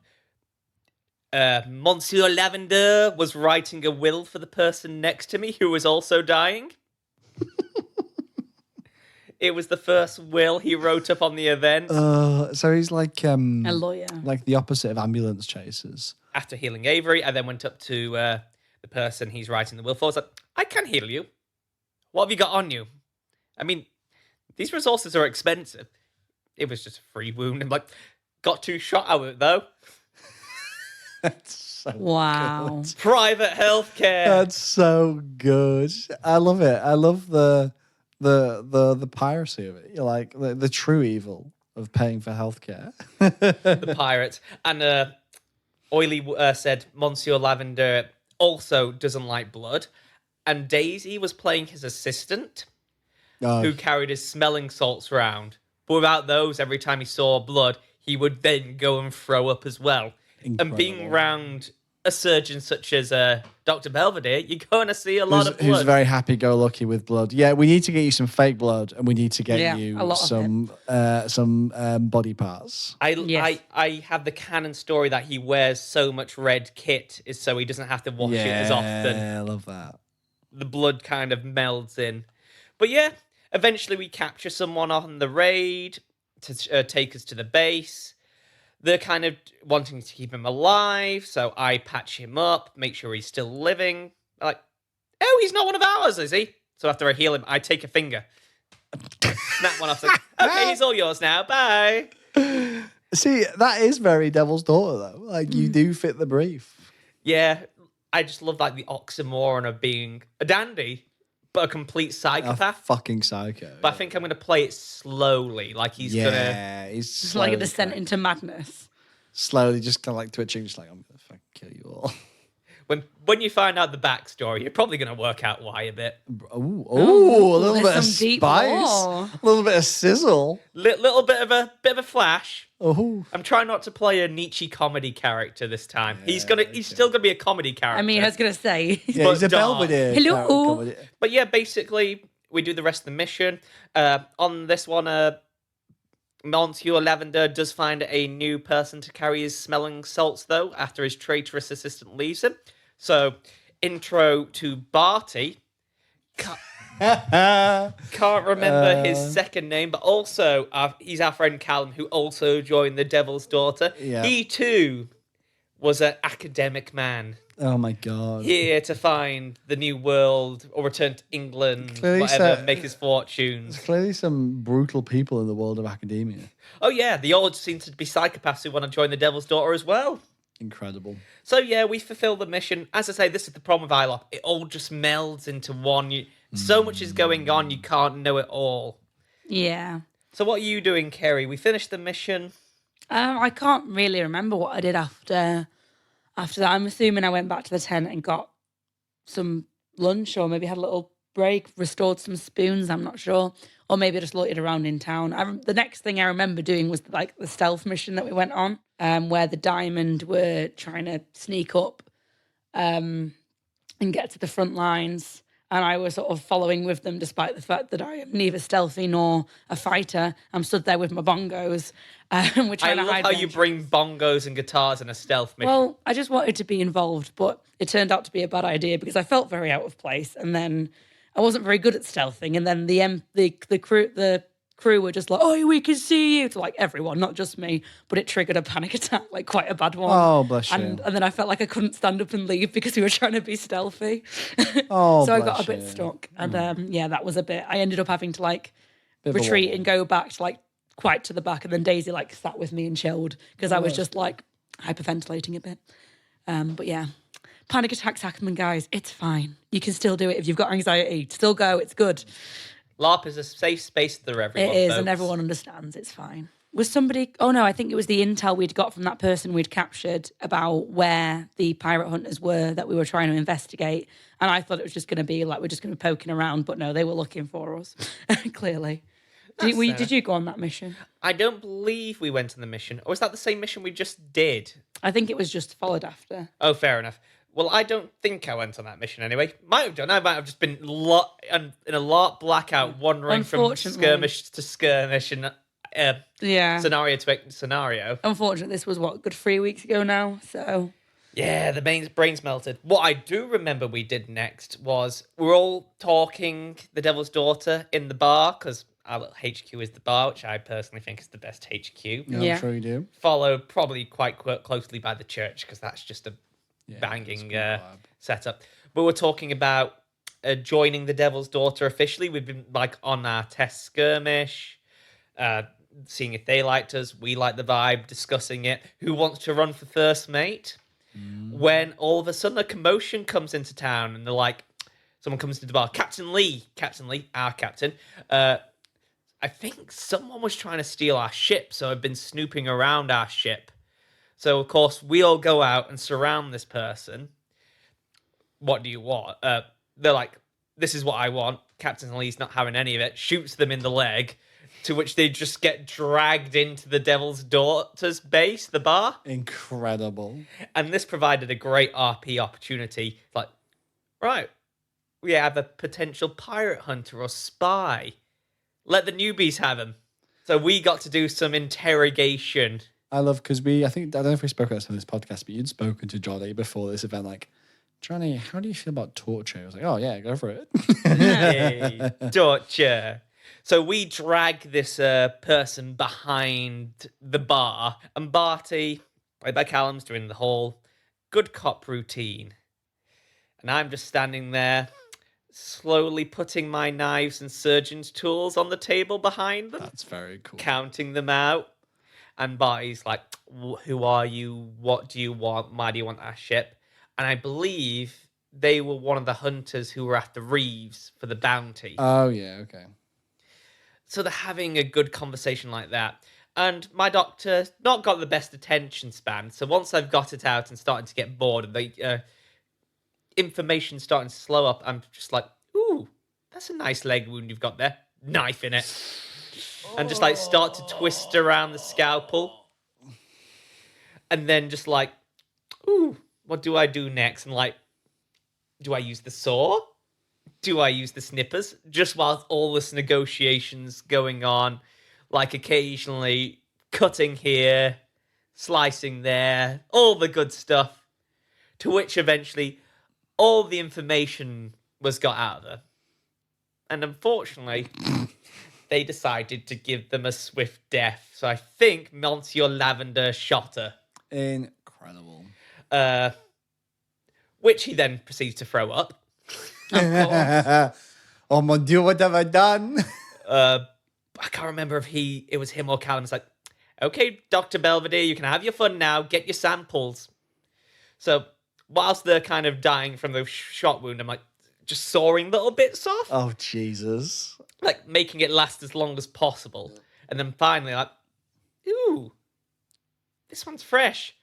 Monsieur Lavender was writing a will for the person next to me who was also dying. It was the first will he wrote up on the event. So he's like A lawyer. like the opposite of ambulance chasers. After healing Avery, I then went up to the person he's writing the will for. I was like, I can heal you. What have you got on you? I mean, these resources are expensive. It was just a free wound. I'm like, got 2 shot out of it, though. That's so Wow. good. Private healthcare. That's so good. I love it. I love the piracy of it. You're like the true evil of paying for healthcare. The pirates. And Oily said Monsieur Lavender also doesn't like blood. And Daisy was playing his assistant, who carried his smelling salts around. But without those, every time he saw blood, he would then go and throw up as well. Incredible. And being around a surgeon such as Dr. Belvedere, you're going to see a lot of blood. Who's very happy-go-lucky with blood. Yeah, we need to get you some fake blood, and we need to get Yeah, a you lot of some body parts. I have the canon story that he wears so much red kit is so he doesn't have to wash it as often. Yeah, I love that. The blood kind of melds in. But yeah, eventually we capture someone on the raid to take us to the base. They're kind of wanting to keep him alive, so I patch him up, make sure he's still living. They're like, oh, he's not one of ours, is he? So after I heal him, I take a finger. Snap one off, like, okay, he's all yours now, bye. See, that is very Devil's Daughter, though. Like, you do fit the brief. Yeah, I just love like the oxymoron of being a dandy, but a complete psychopath. A fucking psycho. But I think I'm going to play it slowly, like he's going to... he's It's like a descent into madness. slowly, just kind of like twitching, just like, I'm going to fucking kill you all. When you find out the backstory, you're probably going to work out why a bit. A little there's bit of some deep spice, lore. a little bit of sizzle. Little bit of a flash. Oh, I'm trying not to play a Nietzsche comedy character this time. He's still gonna be a comedy character. I mean, I was going to say. yeah, he's a dark. Belvedere. Hello. comedy. But yeah, basically we do the rest of the mission. On this one, Monsieur Lavender does find a new person to carry his smelling salts, though, after his traitorous assistant leaves him. So, intro to Barty. Can't remember his second name, but also he's our friend Callum, who also joined the Devil's Daughter. Yeah. He too was an academic man, Oh my god. here to find the new world or return to England, Clearly whatever, so- make his fortunes. There's clearly some brutal people in the world of academia. Oh yeah, they all seem to be psychopaths who want to join the Devil's Daughter as well. Incredible. So yeah, we fulfill the mission. As I say, this is the problem with ILOP. It all just melds into one. So much is going on, you can't know it all. Yeah. So what are you doing, Kerry? We finished the mission. I can't really remember what I did after that. I'm assuming I went back to the tent and got some lunch, or maybe had a little break, restored some spoons, I'm not sure. Or maybe just loitered around in town. The next thing I remember doing was like the stealth mission that we went on, where the Diamond were trying to sneak up and get to the front lines. and I was sort of following with them despite the fact that I am neither stealthy nor a fighter. I'm stood there with my bongos. We're I trying to love hide how behind you bring bongos and guitars in a stealth mission. Well, I just wanted to be involved, but it turned out to be a bad idea because I felt very out of place, and then I wasn't very good at stealthing. And then the crew were just like, "Oh, we can see you," to like everyone, not just me. But it triggered a panic attack, like quite a bad one. Oh, bless you. And then I felt like I couldn't stand up and leave because we were trying to be stealthy. Oh, so I got bless a bit you. stuck, and that was a bit. I ended up having to like Bit of a retreat wobble. and go back to like quite to the back, and then Daisy like sat with me and chilled because I was just like hyperventilating a bit. But yeah, panic attacks happen, guys. It's fine. You can still do it if you've got anxiety. Still go. It's good. LARP is a safe space for everyone. It is, folks. and everyone understands. It's fine. Was somebody? Oh no, I think it was the intel we'd got from that person we'd captured about where the pirate hunters were that we were trying to investigate. And I thought it was just going to be like we're just going to be poking around, but no, they were looking for us. Clearly. Did you go on that mission? I don't believe we went on the mission. Or was that the same mission we just did? I think it was just followed after. Oh, fair enough. Well, I don't think I went on that mission anyway. Might have done. I might have just been in a LARP blackout, wandering from Unfortunately. skirmish to skirmish and Yeah. scenario to scenario. Unfortunately, this was what, good 3 weeks ago now. So Yeah, the brains melted. What I do remember we did next was we were all talking the Devil's Daughter in the bar, because our little HQ is the bar, which I personally think is the best HQ. Yeah, Yeah. I'm sure you do. Followed probably quite closely by the church, because that's just a it's banging a good vibe. setup. But we're talking about joining the Devil's Daughter officially. We've been like on our test skirmish, seeing if they liked us, we like the vibe, discussing it. Who wants to run for first mate? When all of a sudden a commotion comes into town, and they're like, someone comes into the bar, Captain Lee, our captain. I think someone was trying to steal our ship, so I've been snooping around our ship. So, of course, we all go out and surround this person. What do you want? They're like, this is what I want. Captain Lee's not having any of it. Shoots them in the leg, to which they just get dragged into the Devil's Daughter's base, the bar. Incredible. And this provided a great RP opportunity. Like, right, we have a potential pirate hunter or spy. Let the newbies have him. So we got to do some interrogation. I love because I don't know if we spoke about this on this podcast, but you'd spoken to Johnny before this event, like, Johnny, how do you feel about torture? I was like, oh yeah, go for it. Yay, torture. So we drag this person behind the bar, and Barty, played by Callum's, doing the whole good cop routine. And I'm just standing there, slowly putting my knives and surgeon's tools on the table behind them, That's very cool. counting them out. And Barty's like, who are you? What do you want? Why do you want our ship? And I believe they were one of the hunters who were after Reeves for the bounty. Oh yeah, okay. So they're having a good conversation like that. And my doctor not got the best attention span. So once I've got it out and starting to get bored and the information starting to slow up, I'm just like, ooh, that's a nice leg wound you've got there. Knife in it. And just like start to twist around the scalpel. And then just like, ooh, what do I do next? And like, do I use the saw? Do I use the snippers? Just while all this negotiations going on, like occasionally cutting here, slicing there, all the good stuff. To which eventually all the information was got out of her. And unfortunately, they decided to give them a swift death. So I think Monsieur Lavender shot her. Incredible. Which he then proceeds to throw up. Oh mon Dieu, what have I done? I can't remember if it was him or Callum's like, okay, Dr. Belvedere, you can have your fun now. Get your samples. So whilst they're kind of dying from the shot wound, I'm like, just sawing little bits off. Oh Jesus. Like making it last as long as possible. And then finally like, ooh, this one's fresh.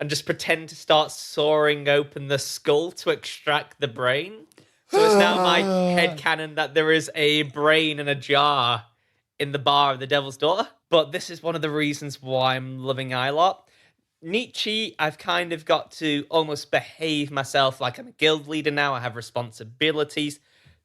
And just pretend to start sawing open the skull to extract the brain. So it's now my headcanon that there is a brain in a jar in the bar of the Devil's Daughter. But this is one of the reasons why I'm loving ILOT. Nietzsche, I've kind of got to almost behave myself like I'm a guild leader now. I have responsibilities.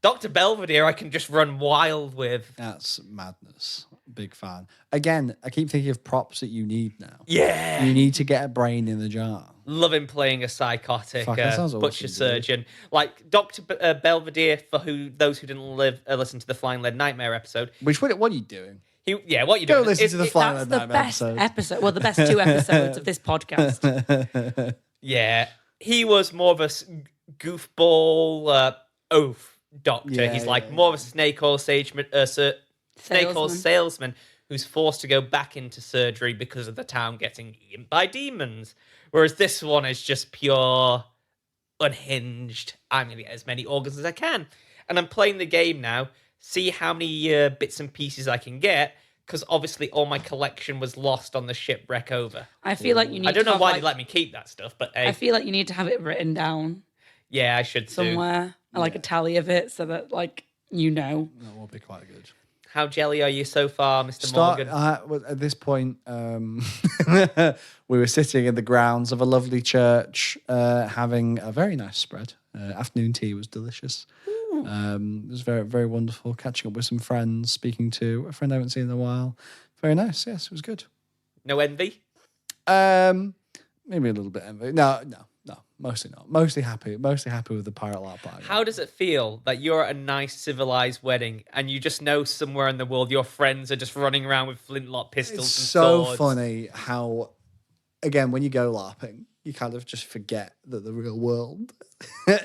Dr. Belvedere, I can just run wild with. That's madness. Big fan. Again, I keep thinking of props that you need now. Yeah. You need to get a brain in the jar. Loving playing a psychotic Fuck, that sounds butcher awesome, surgeon. Like Dr. Belvedere, for those who didn't listen to the Flying Lead Nightmare episode. What are you doing? What you Go doing? listen to the Flying That's Lead the Nightmare best episode. Well, the best 2 episodes of this podcast. Yeah, he was more of a goofball oaf doctor. Yeah, He's like yeah, more of a snake oil Salesman. salesman who's forced to go back into surgery because of the town getting eaten by demons. Whereas this one is just pure unhinged. I'm going to get as many organs as I can. And I'm playing the game now, see how many bits and pieces I can get, because obviously all my collection was lost on the shipwreck over. I feel like you need I don't to know have, why like, they let me keep that stuff, but hey, I feel like you need to have it written down yeah, I should too. somewhere, like a tally of it, so that like you know. That will be quite good. How jelly are you so far, Mr. Morgan? At this point, we were sitting in the grounds of a lovely church, having a very nice spread. Afternoon tea was delicious. It was very, very wonderful. Catching up with some friends, speaking to a friend I haven't seen in a while. Very nice. Yes, it was good. No envy? Maybe a little bit envy. No, mostly not. Mostly happy with the Pirate LARP party. How does it feel that you're at a nice civilized wedding and you just know somewhere in the world your friends are just running around with flintlock pistols It's and so swords? funny how, again, when you go LARPing, you kind of just forget that the real world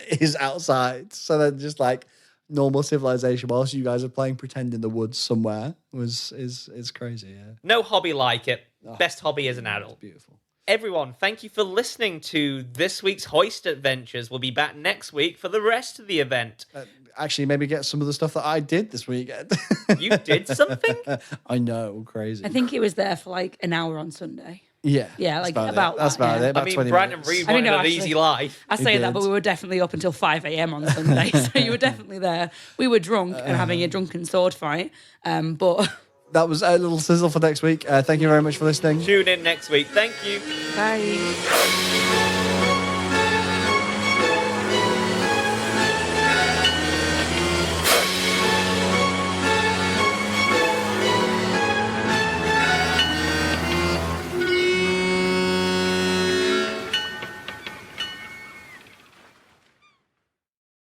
is outside. So then just like normal civilization whilst you guys are playing pretend in the woods somewhere is crazy, yeah. No hobby like it. Best hobby as an adult. Beautiful. Everyone, thank you for listening to this week's Hoist Adventures. We'll be back next week for the rest of the event. Actually, maybe get some of the stuff that I did this weekend. You did something? I know, crazy. I think it was there for like an hour on Sunday. Yeah. Yeah, like that's about That's that, about yeah. it. About I mean, 20 Brandon minutes. Reed I wanted know, an actually. easy life. I say that, did. but we were definitely up until 5 a.m. on Sunday, so you were definitely there. We were drunk and having a drunken sword fight, but That was a little sizzle for next week. Thank you very much for listening. Tune in next week. Thank you. bye.